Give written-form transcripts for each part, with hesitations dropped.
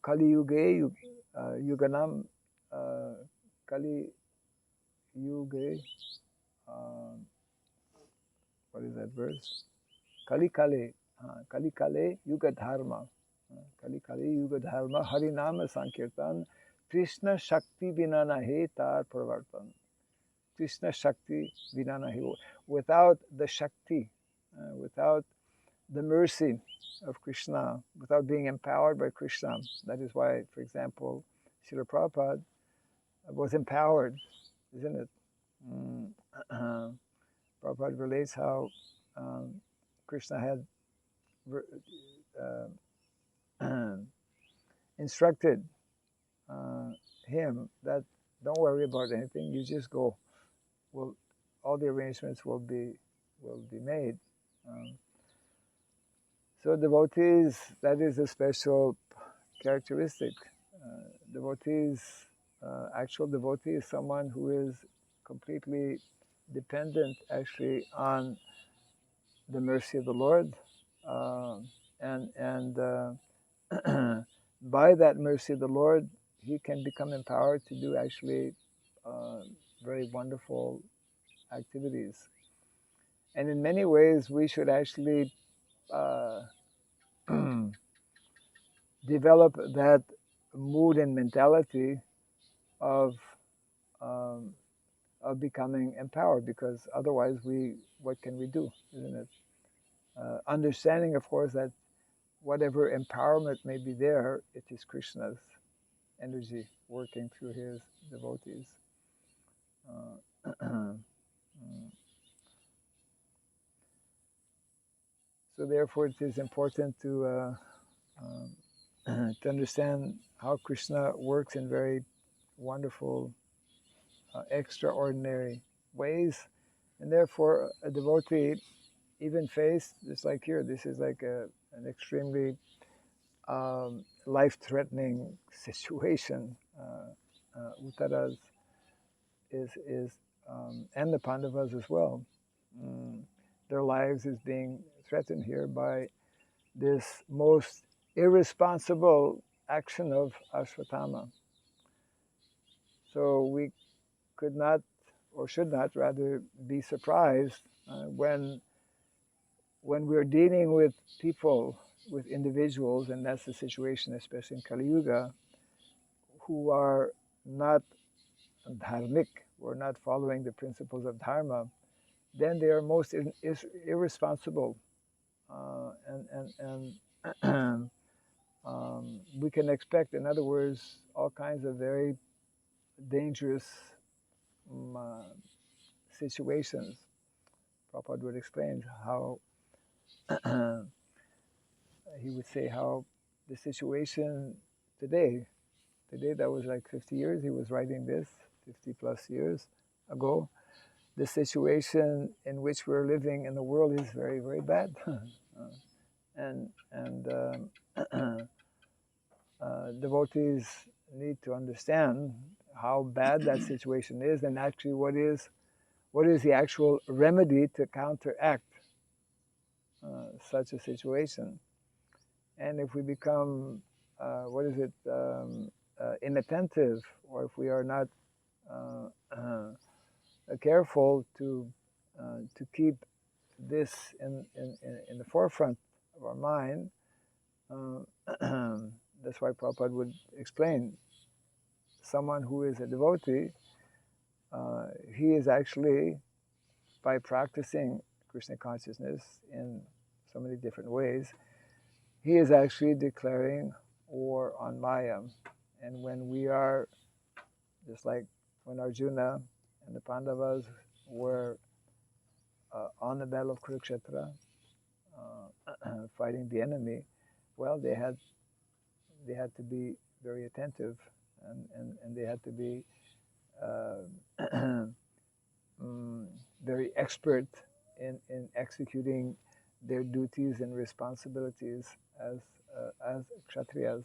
Kali Yuge Yuganam Kali Yuge. What is that verse? Kali Kale, Kali Kale Yuga Dharma, Kali Kale Yuga Dharma, Harinama Sankirtan, Krishna Shakti Vinana He Tar Pravartan. Krishna Shakti Vinana He. Without the Shakti, without the mercy of Krishna, without being empowered by Krishna. That is why, for example, Srila Prabhupada was empowered, isn't it? Prabhupada relates how Krishna had instructed him that don't worry about anything, you just go. Well, all the arrangements will be made. So devotees, that is a special characteristic. Devotees, actual devotee is someone who is completely dependent actually on the mercy of the Lord, and by that mercy of the Lord, he can become empowered to do actually very wonderful activities. And in many ways, we should actually develop that mood and mentality of becoming empowered, because otherwise, what can we do, isn't it? Understanding, of course, that whatever empowerment may be there, it is Krishna's energy working through his devotees. So therefore, it is important to understand how Krishna works in very wonderful, extraordinary ways, and therefore a devotee even faced, just like here, this is like an extremely life-threatening situation. Uttaras is and the Pandavas as well. Their lives is being threatened here by this most irresponsible action of Ashwatthama. So we could not, or should not rather, be surprised when we're dealing with people, with individuals, and that's the situation, especially in Kali Yuga, who are not dharmic, or not following the principles of dharma, then they are most irresponsible, and we can expect, in other words, all kinds of very dangerous situations. Prabhupada would explain how he would say how the situation today that was like 50 years, he was writing this 50 plus years ago, the situation in which we're living in the world is very, very bad. and devotees need to understand how bad that situation is, and actually what is the actual remedy to counteract such a situation. And if we become inattentive, or if we are not careful to keep this in the forefront of our mind, that's why Prabhupada would explain, someone who is a devotee, he is actually, by practicing Krishna consciousness in so many different ways, he is actually declaring war on Maya. And when we are, just like when Arjuna and the Pandavas were on the battle of Kurukshetra, fighting the enemy, well, they had to be very attentive, and they had to be very expert in executing their duties and responsibilities as kshatriyas.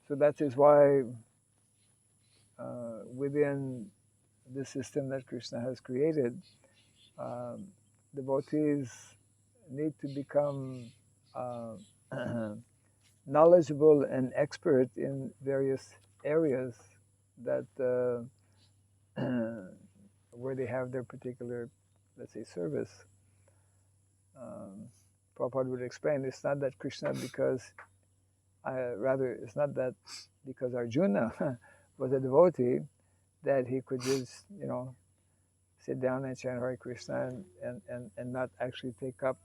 So that is why within the system that Krishna has created, devotees need to become knowledgeable and expert in various areas that where they have their particular, let's say, service. Prabhupada would explain, it's not that Krishna, rather, it's not that because Arjuna was a devotee that he could just, sit down and chant Hare Krishna and not actually take up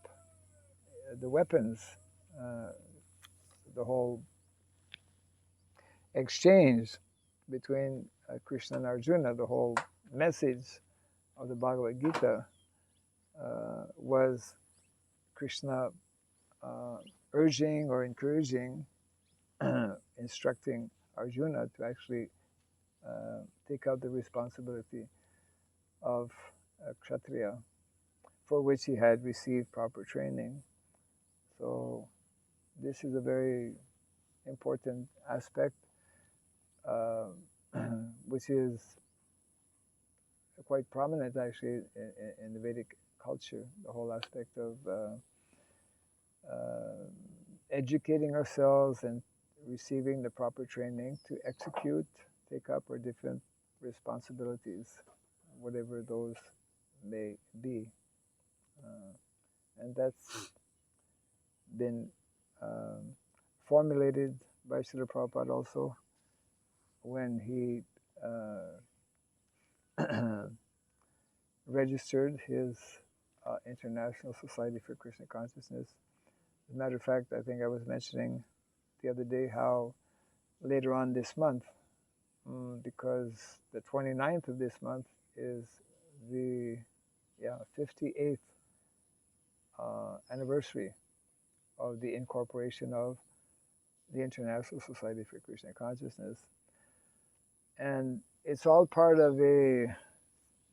the weapons, the whole exchange between Krishna and Arjuna, the whole message of the Bhagavad Gita was Krishna urging or encouraging, instructing Arjuna to actually take out the responsibility of a Kshatriya, for which he had received proper training. So this is a very important aspect, which is quite prominent actually in the Vedic culture, the whole aspect of educating ourselves and receiving the proper training to execute, take up our different responsibilities, whatever those may be. And that's been formulated by Srila Prabhupada also when he registered his International Society for Krishna Consciousness. As a matter of fact, I think I was mentioning the other day how later on this month, because the 29th of this month is the 58th anniversary of the incorporation of the International Society for Krishna Consciousness. And it's all part of we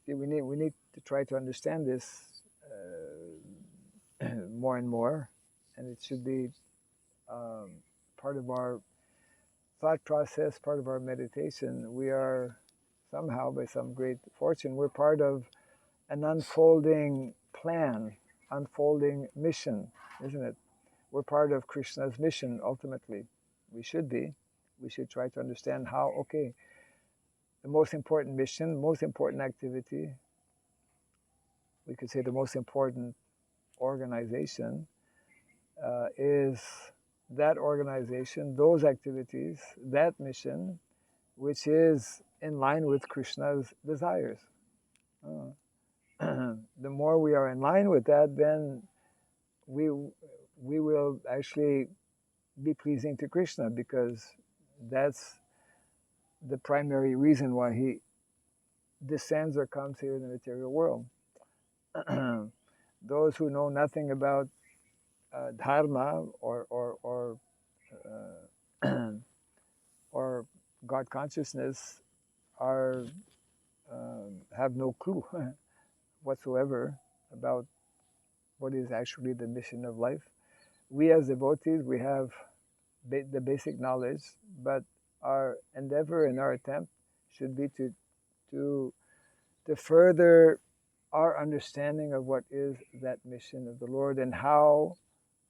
need to try to understand this more and more, and it should be part of our thought process, part of our meditation. We are somehow, by some great fortune, we're part of an unfolding plan, unfolding mission, isn't it? We're part of Krishna's mission, ultimately. We should be. We should try to understand how, okay, the most important mission, most important activity, we could say the most important organization is that organization, those activities, that mission, which is in line with Krishna's desires. The more we are in line with that, then we will actually be pleasing to Krishna, because that's the primary reason why he descends or comes here in the material world. Those who know nothing about dharma or God consciousness are have no clue whatsoever about what is actually the mission of life. We as devotees, we have the basic knowledge, but our endeavor and our attempt should be to further our understanding of what is that mission of the Lord and how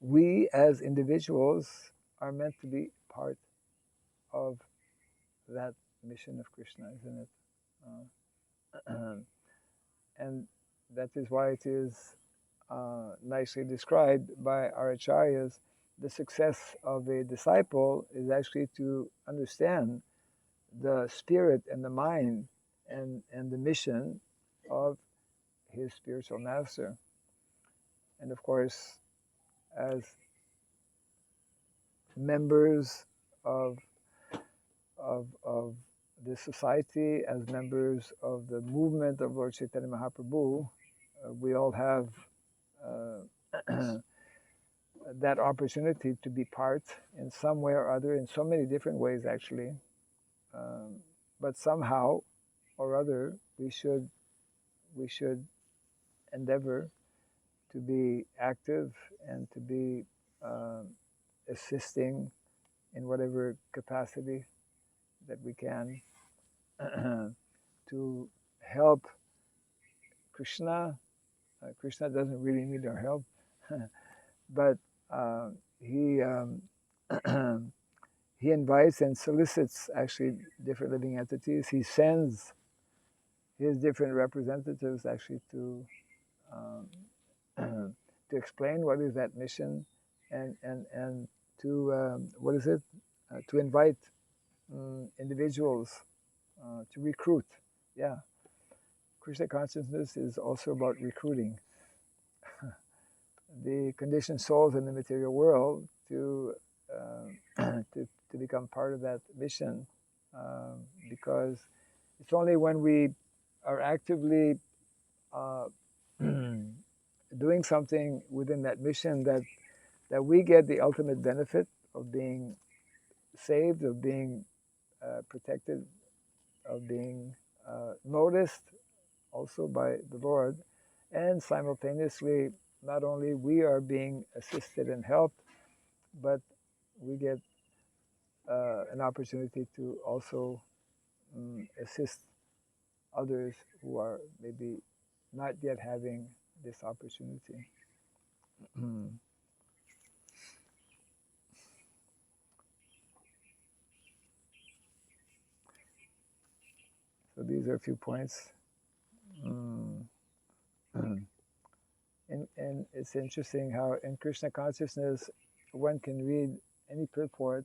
we as individuals are meant to be part of that mission of Krishna, isn't it? And that is why it is nicely described by our acharyas. The success of a disciple is actually to understand the spirit and the mind and the mission of his spiritual master. And of course, as members of this society, as members of the movement of Lord Chaitanya Mahaprabhu, we all have that opportunity to be part in some way or other, in so many different ways actually. But somehow or other, we should endeavor to be active and to be assisting in whatever capacity that we can to help Krishna. Krishna doesn't really need our help, but he he invites and solicits actually different living entities. He sends his different representatives actually um, to explain what is that mission, and to what is it, to invite individuals, to recruit. Yeah, Krishna consciousness is also about recruiting the conditioned souls in the material world to to become part of that mission, because it's only when we are actively uh, doing something within that mission that we get the ultimate benefit of being saved, of being protected, of being noticed also by the Lord, and simultaneously, not only we are being assisted and helped, but we get an opportunity to also assist others who are maybe not yet having this opportunity. So these are a few points. And it's interesting how in Krishna consciousness one can read any purport,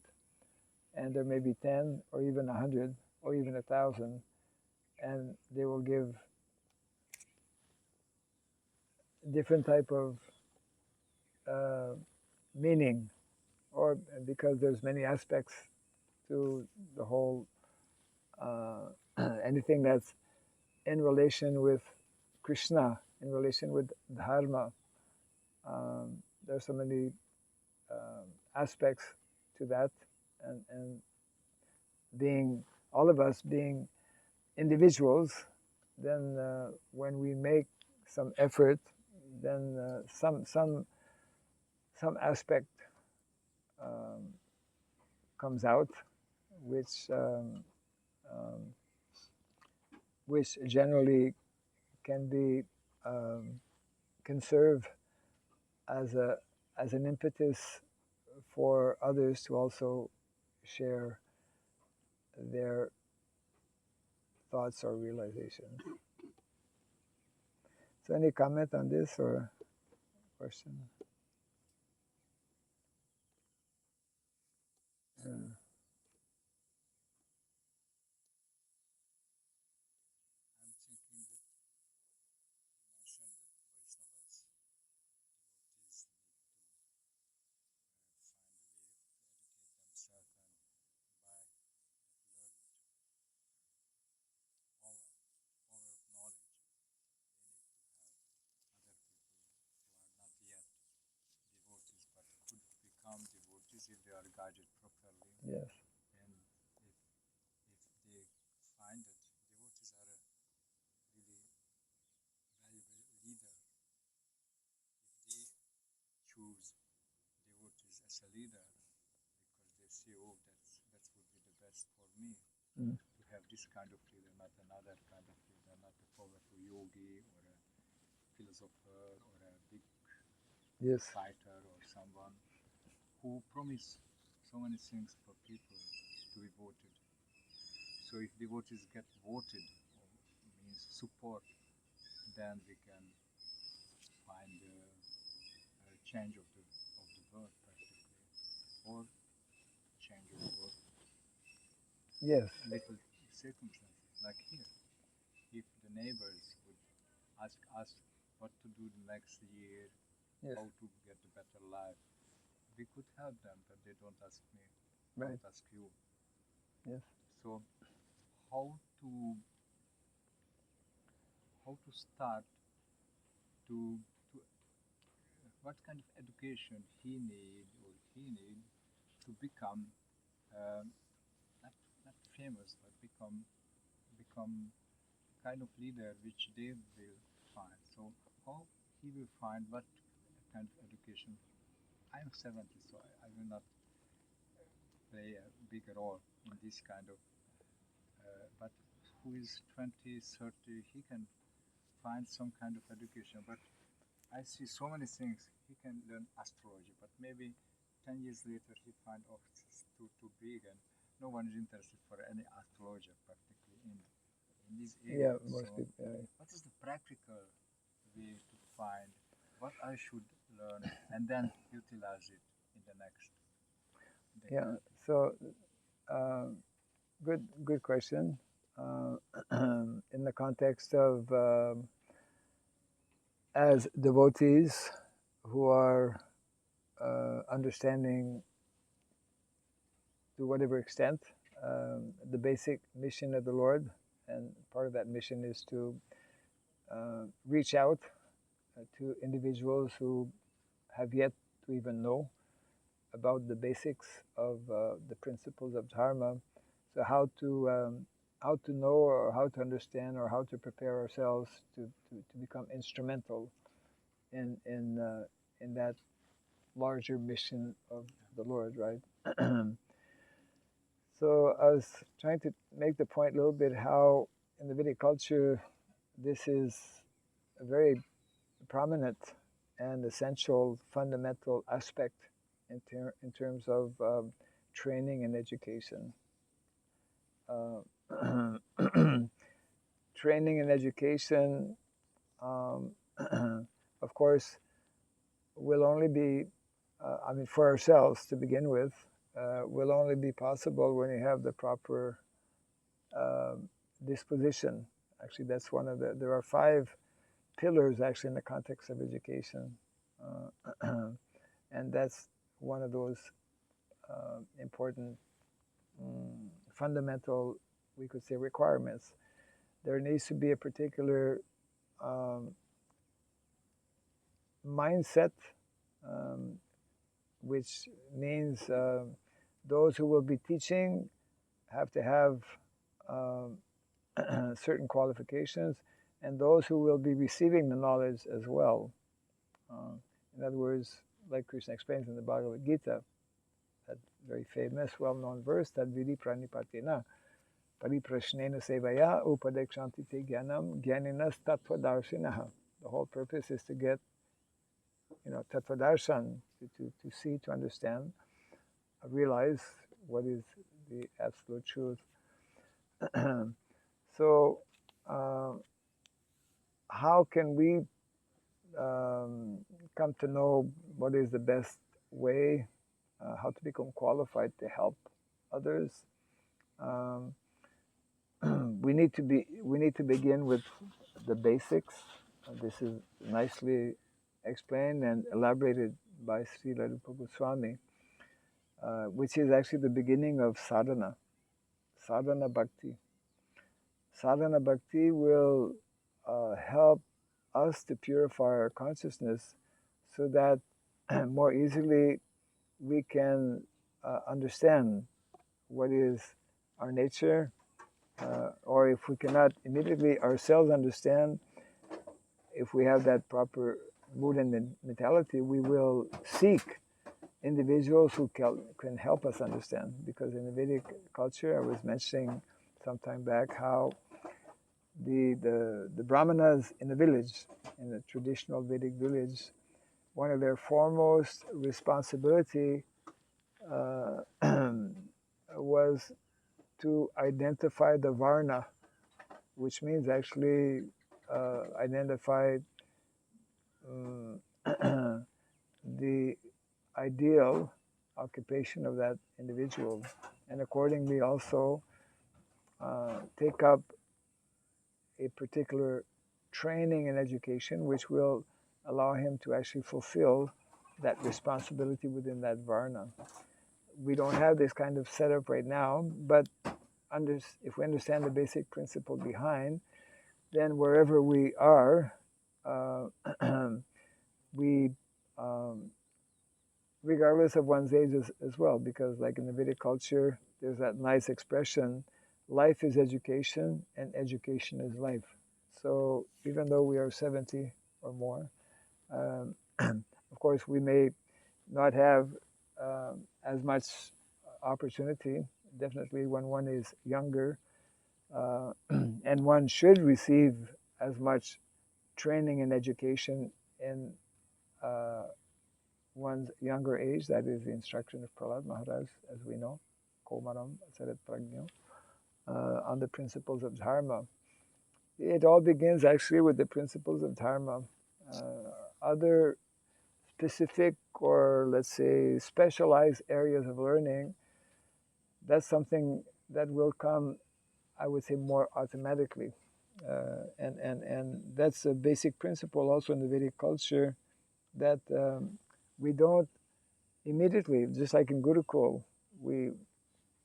and there may be 10 or even 100 or even 1,000, and they will give different type of meaning, or because there's many aspects to the whole anything that's in relation with Krishna, in relation with Dharma. There's so many aspects to that, and being all of us being individuals, then when we make some effort, then some aspect comes out, which um, which generally can be can serve as a as an impetus for others to also share their thoughts or realizations. So, any comment on this or question? Yeah. Devotees if they are guided properly. Yes. And if they find that devotees are a really valuable leader, if they choose devotees as a leader because they see, oh, that would be the best for me to have this kind of leader, not another kind of leader, not a powerful yogi or a philosopher or a big fighter or someone who promise so many things for people to be voted. So if devotees get voted, means support, then we can find a change of the world practically, or change of world. Yes. Little circumstances like here. If the neighbors would ask us what to do the next year, how to get a better life, we could help them, but they don't ask me, don't ask you. Yes. So how to start to what kind of education he need to become not famous, but become kind of leader which they will find. So how he will find what kind of education. I'm 70, so I will not play a big role in this kind of. But who is 20, 30, he can find some kind of education. But I see so many things. He can learn astrology, but maybe 10 years later he find, oh, it's too big, and no one is interested for any astrologer practically in these areas. most So people. what is the practical way to find what I should learn and then utilize it in the next decade? So good question. In the context of as devotees who are understanding to whatever extent the basic mission of the Lord, and part of that mission is to reach out to individuals who have yet to even know about the basics of the principles of dharma. So how to know, or how to understand, or how to prepare ourselves to become instrumental in that larger mission of the Lord, right? So I was trying to make the point a little bit how in the Vedic culture this is a very prominent and essential fundamental aspect in terms of training and education. Training and education, of course, will only be, for ourselves to begin with, will only be possible when you have the proper disposition. Actually, that's one of there are 5 pillars actually in the context of education. And that's one of those important fundamental, we could say, requirements. There needs to be a particular mindset, which means those who will be teaching have to have certain qualifications, and those who will be receiving the knowledge as well. In other words, like Krishna explains in the Bhagavad Gita, that very famous, well-known verse, that vidi pranipatina pariprashnena sevaya upadekshanti te jnanam jnaninas tattvadarshinaha. The whole purpose is to get, tattvadarshan, to see, to understand, realize what is the absolute truth. So, how can we come to know what is the best way, how to become qualified to help others? We need to begin with the basics. This is nicely explained and elaborated by Srila Rupa Goswami, which is actually the beginning of sadhana bhakti. Sadhana bhakti will help us to purify our consciousness so that more easily we can understand what is our nature, or if we cannot immediately ourselves understand, if we have that proper mood and mentality, we will seek individuals who can help us understand. Because in the Vedic culture, I was mentioning some time back how the brahmanas in the village, in the traditional Vedic village, one of their foremost responsibility was to identify the varna, which means actually identify the ideal occupation of that individual, and accordingly also take up a particular training and education which will allow him to actually fulfill that responsibility within that varna. We don't have this kind of setup right now, but if we understand the basic principle behind, then wherever we are, we, regardless of one's age as well, because like in the Vedic culture, there's that nice expression, life is education and education is life. So even though we are 70 or more, of course we may not have as much opportunity, definitely when one is younger, and one should receive as much training and education in one's younger age. That is the instruction of Prahlad Maharaj, as we know, Komaram Sarat Prajna, on the principles of dharma. It all begins actually with the principles of dharma. Other specific, or let's say specialized areas of learning, that's something that will come, I would say, more automatically. And that's a basic principle also in the Vedic culture, that we don't immediately, just like in Gurukul, we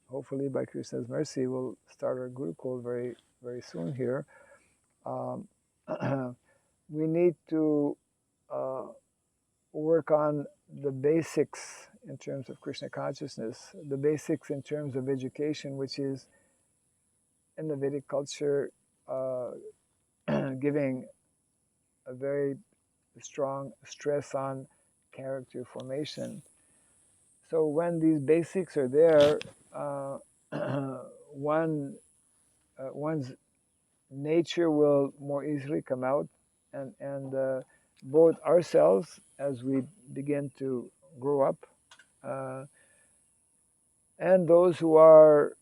hopefully by Krishna's mercy will start our Gurukul very, very soon here. We need to work on the basics in terms of Krishna consciousness, the basics in terms of education, which is in the Vedic culture giving a very strong stress on character formation. So when these basics are there, one's nature will more easily come out, and both ourselves as we begin to grow up, and those who are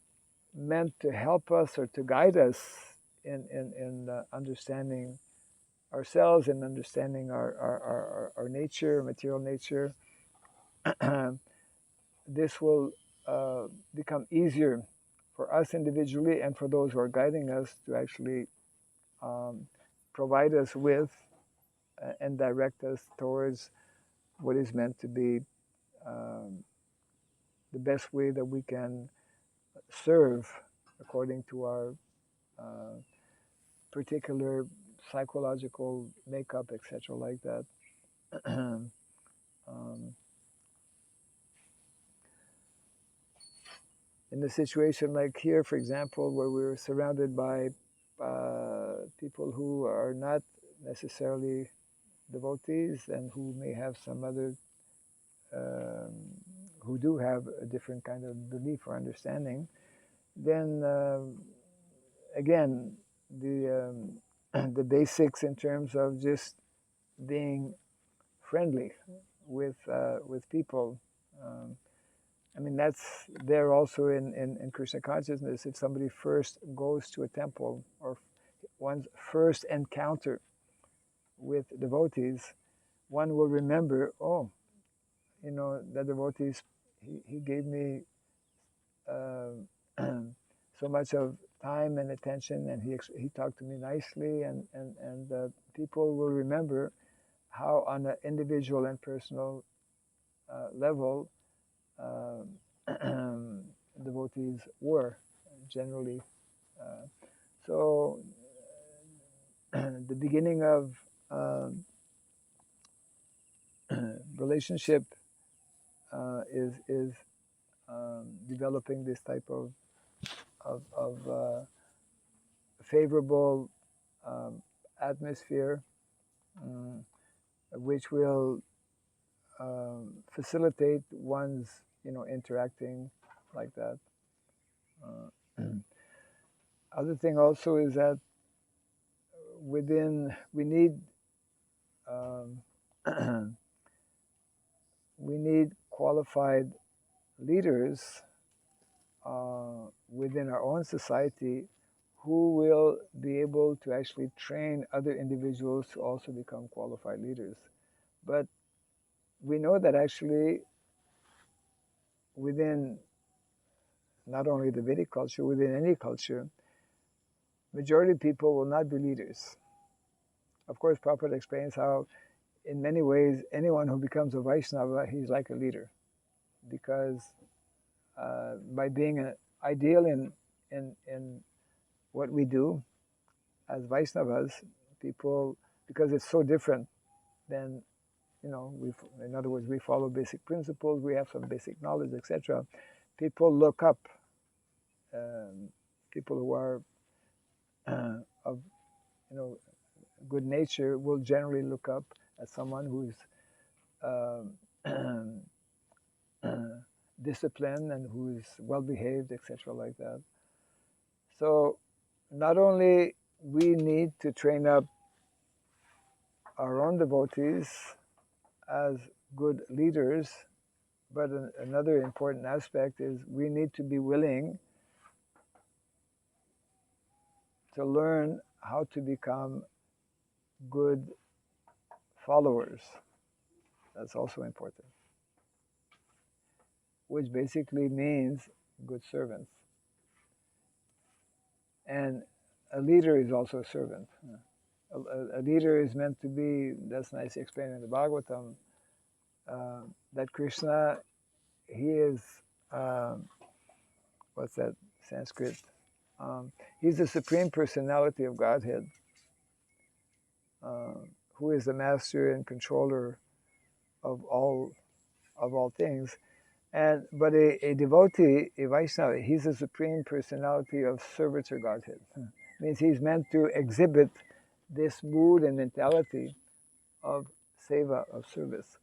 meant to help us or to guide us in understanding ourselves and understanding our nature, material nature, this will become easier for us individually and for those who are guiding us to actually provide us with and direct us towards what is meant to be the best way that we can serve according to our particular psychological makeup, etc., like that. In a situation like here, for example, where we're surrounded by people who are not necessarily devotees and who may have some other, who do have a different kind of belief or understanding, then again, the basics in terms of just being friendly with people. I mean, that's there also in Krishna consciousness. If somebody first goes to a temple or one's first encounter with devotees, one will remember, oh, you know, the devotees, he gave me so much of time and attention, and he talked to me nicely, and people will remember how on an individual and personal level devotees were generally. So the beginning of relationship is developing this type of favorable atmosphere, which will facilitate one's, interacting like that. Other thing also is that we need we need qualified leaders within our own society who will be able to actually train other individuals to also become qualified leaders. But we know that actually within not only the Vedic culture, within any culture, majority of people will not be leaders. Of course, Prabhupada explains how in many ways anyone who becomes a Vaishnava, he's like a leader, because by being an ideal in what we do as Vaishnavas, people, because it's so different than, in other words, we follow basic principles, we have some basic knowledge, etc. People look up, people who are of, good nature will generally look up at someone who's disciplined and who's well behaved, etc., like that. So not only we need to train up our own devotees as good leaders, but another important aspect is we need to be willing to learn how to become good followers. That's also important, which basically means good servants. And a leader is also a servant. A leader is meant to be, that's nicely explained in the Bhagavatam, that Krishna, he is, what's that Sanskrit? He's the Supreme Personality of Godhead, who is the master and controller of all things. But a devotee, a Vaishnava, he's the Supreme Personality of Servitor Godhead. Means he's meant to exhibit this mood and mentality of seva, of service.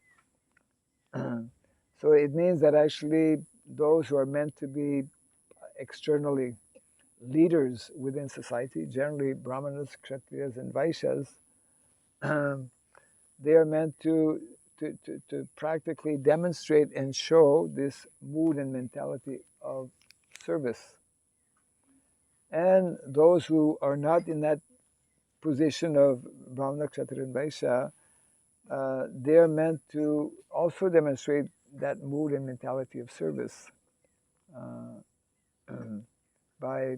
So it means that actually those who are meant to be externally leaders within society, generally Brahmanas, Kshatriyas, and Vaishyas, they are meant to practically demonstrate and show this mood and mentality of service. And those who are not in that position of Brahmana, Kshatriya, and Vaishya, they are meant to also demonstrate that mood and mentality of service by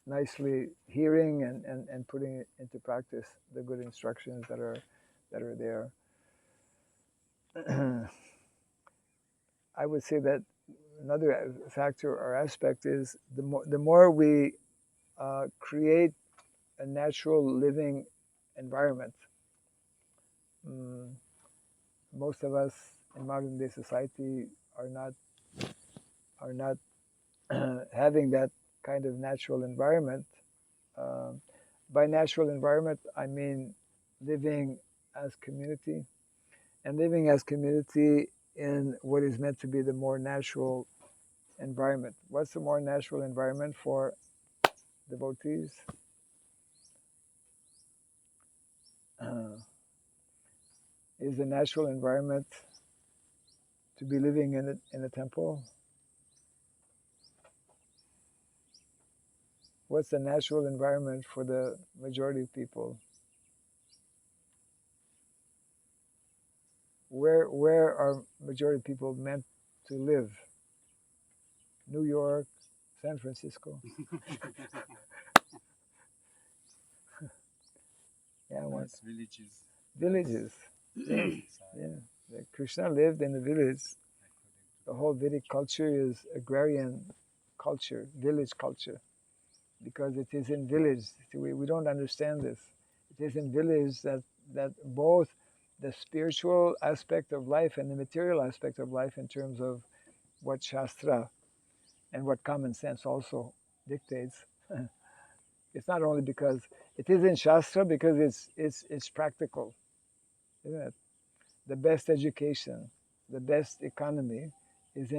nicely hearing and putting into practice the good instructions that are there. I would say that another factor or aspect is the more we create a natural living environment. Most of us in modern day society are not having that kind of natural environment. By natural environment, I mean living as community, and living as community in what is meant to be the more natural environment. What's the more natural environment for devotees? Is the natural environment to be living in a temple? What's the natural environment for the majority of people? Where are majority of people meant to live? New York, San Francisco. Yeah, Nice villages. villages. Yeah. Krishna lived in a village. The whole Vedic culture is agrarian culture, village culture, because it is in village. We don't understand this. It is in village that both the spiritual aspect of life and the material aspect of life, in terms of what Shastra and what common sense also dictates. It's not only because it is in Shastra, because it's practical, isn't it? The best education, the best economy is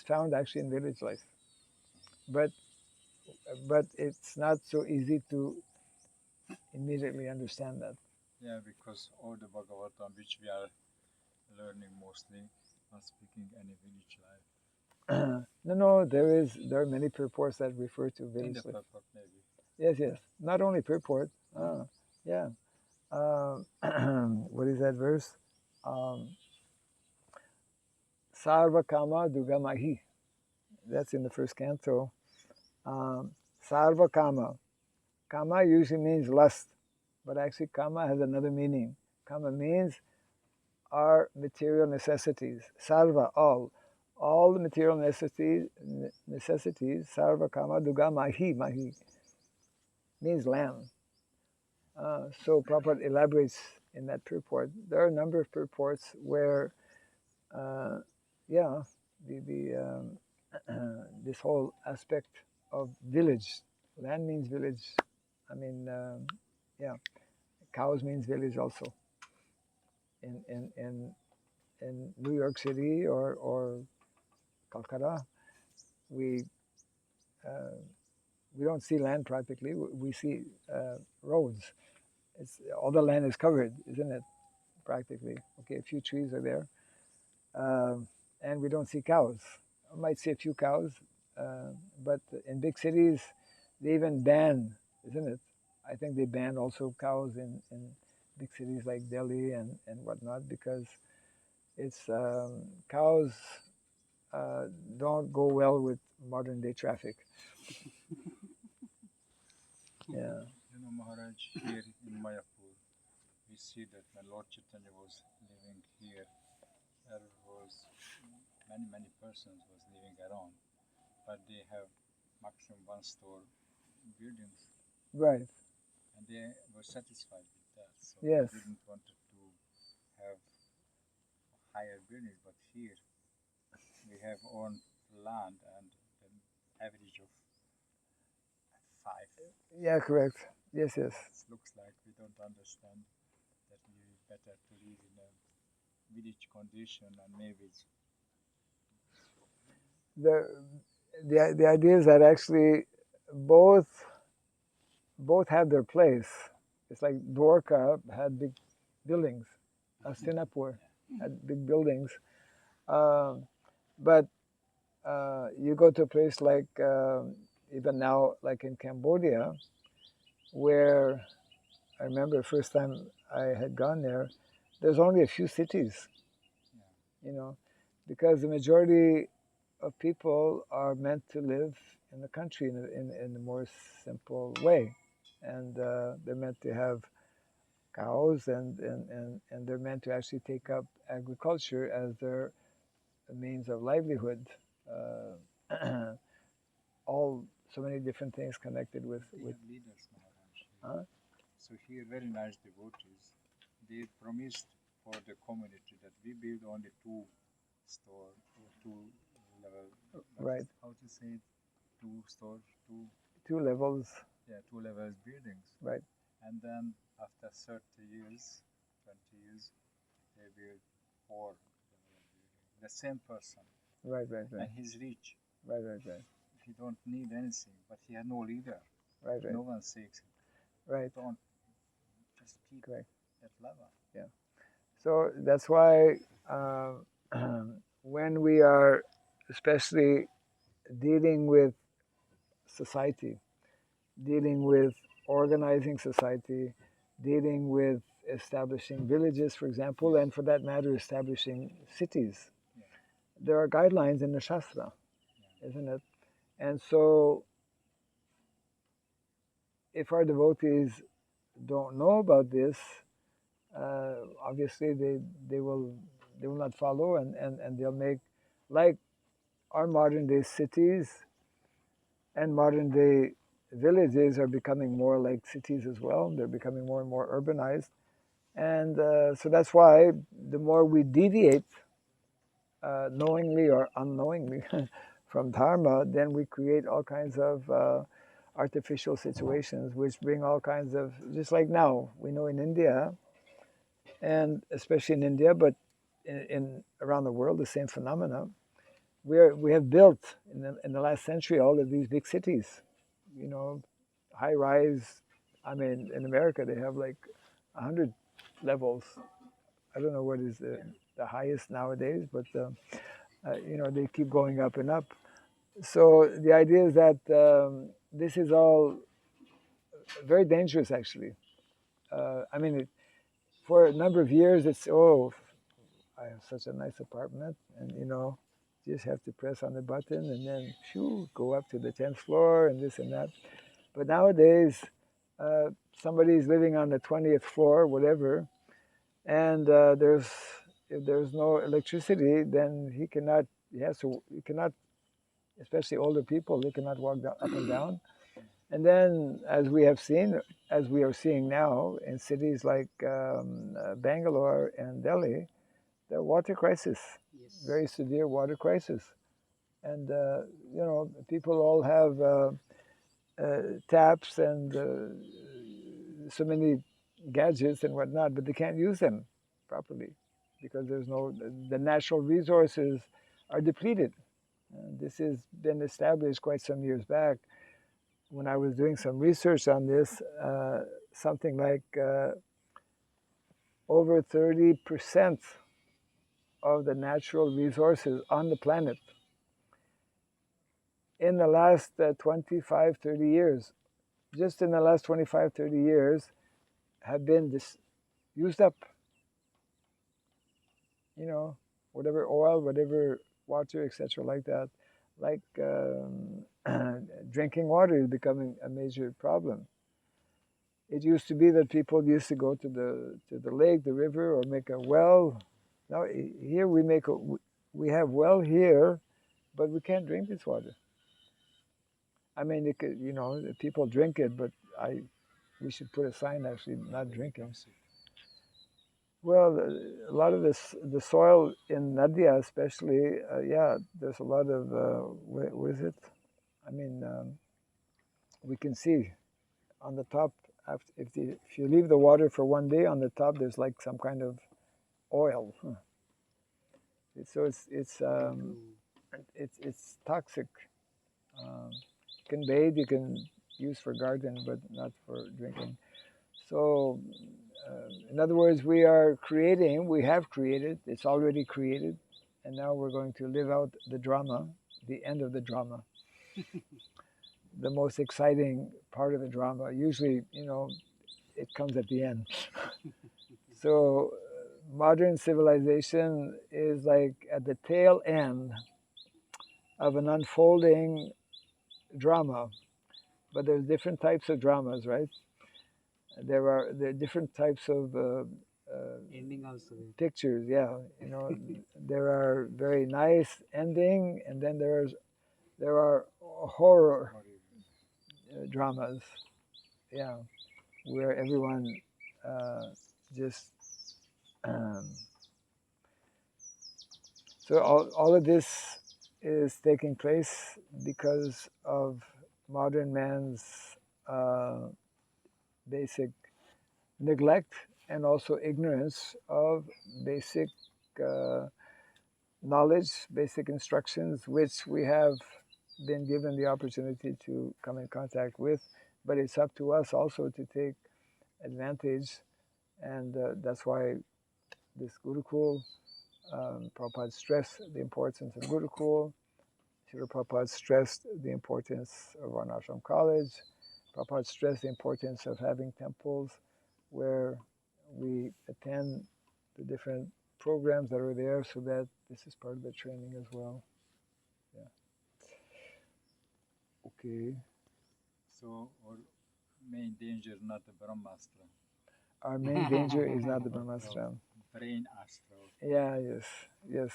found actually in village life. But it's not so easy to immediately understand that. Yeah, because all the bhagavatam which we are learning mostly not speaking any village life. No, there are many purports that refer to In village the life. purport maybe. Yes. Not only purport. Yeah. What is that verse? Sarva kama dugamahi. That's in the first canto. Sarva kama. Kama usually means lust, but actually kama has another meaning. Kama means our material necessities. Sarva, all the material necessities. Sarva kama dugamahi, mahi means land. So Prabhupada elaborates in that purport. There are a number of purports where, this whole aspect of village, land means village. I mean, cows means village also. In New York City or Calcutta, we don't see land practically. We see roads. All the land is covered, isn't it? practically. Okay, a few trees are there, and we don't see cows. I might see a few cows, but in big cities, they even ban, isn't it? I think they ban also cows in big cities like Delhi and whatnot because it's cows don't go well with modern day traffic. Yeah. You know, Maharaj, here in Mayapur, we see that when Lord Chaitanya was living here, there was many persons was living around, but they have maximum one store buildings, Right. and they were satisfied with that. So Yes. they didn't want to have higher buildings, but here we have own land and an average of 5. Yeah. Correct. Yes. Yes. It looks like we don't understand that we better to live in a village condition and maybe it's The the idea is that actually both have their place. It's like Dwarka had big buildings, Hastinapur had big buildings, but you go to a place like even now, like in Cambodia, where I remember the first time I had gone there, there's only a few cities, you know, because the majority of people are meant to live in the country in a more simple way. And they're meant to have cows and they're meant to actually take up agriculture as their means of livelihood. Uh, all so many different things connected with leaders, Maharaj. huh? So here, very nice devotees. They promised for the community that we build only 2 store or 2 level. Right. How to say it? 2 store, 2 levels. Yeah, 2 levels buildings. Right. And then after 30 years, 20 years, they build 4 level buildings. The same person. Right. And he's rich. Right. He don't need anything, but he had no leader. Right. No one seeks him. Right. Don't just keep Correct. that level. Yeah. So that's why when we are especially dealing with society, dealing with organizing society, dealing with establishing villages, for example, and for that matter, establishing cities, there are guidelines in the Shastra, isn't it? And so if our devotees don't know about this, obviously they will not follow and they'll make like our modern day cities and modern day villages are becoming more like cities as well. They're becoming more and more urbanized. And so that's why the more we deviate, knowingly or unknowingly, from Dharma, then we create all kinds of artificial situations which bring all kinds of, just like now, we know in India, and especially in India, but in around the world, the same phenomena. We have built in the last century all of these big cities, high rise. I mean, in America they have like 100 levels. I don't know what is the highest nowadays, but they keep going up and up. So the idea is that this is all very dangerous, actually. I mean, for a number of years, it's I have such a nice apartment, and you just have to press on the button, and then shoo, go up to the 10th floor, and this and that. But nowadays, somebody's living on the 20th floor, whatever, and if there's no electricity, then he cannot. He cannot, especially older people. They cannot walk up and down. And then, as we have seen, as we are seeing now in cities like Bangalore and Delhi, the water crisis, very severe water crisis, and people all have taps and so many gadgets and whatnot, but they can't use them properly because there's no the natural resources are depleted. This has been established quite some years back. When I was doing some research on this, something like over 30% of the natural resources on the planet in the last 25, 30 years. Just in the last 25, 30 years have been used up. You know, whatever oil, whatever water, etc., like that. Like drinking water is becoming a major problem. It used to be that people used to go to the lake, the river, or make a well. Now here we have well here, but we can't drink this water. I mean, it could, people drink it, but we should put a sign actually not drinking. Well, a lot of the soil in Nadia, especially, there's a lot of what is it? I mean, we can see on the top. If you leave the water for one day, on the top there's like some kind of oil. So it's toxic. You can bathe, you can use for garden, but not for drinking. So, in other words, we have created, it's already created, and now we're going to live out the drama, the end of the drama. The most exciting part of the drama. Usually, it comes at the end. So, modern civilization is like at the tail end of an unfolding drama. But there's different types of dramas, right? There are different types of ending also. Pictures. Yeah, there are very nice ending, and then there are horror dramas. Yeah, where everyone just so all of this is taking place because of modern man's basic neglect and also ignorance of basic knowledge, basic instructions, which we have been given the opportunity to come in contact with. But it's up to us also to take advantage, and that's why this Gurukul, Prabhupada stressed the importance of Gurukul. Srila Prabhupada stressed the importance of Varnashram College. Prabhupada stressed the importance of having temples where we attend the different programs that are there, so that this is part of the training as well. Yeah. Okay. So our main danger not the Brahmastra. Our main danger is not the Brahmastra. Brain astra. Yeah. Yes. Yes.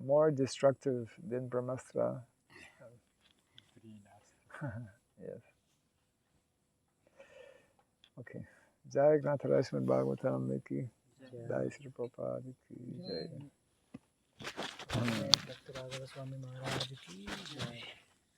More destructive than Brahmastra. Brain astra. Yes. Okay. Jai Granthara Srimad Bhagavatam ki Jai Sri Prabhupada ki Jai. Dr. Raghava Swami Maharaj ki Jai.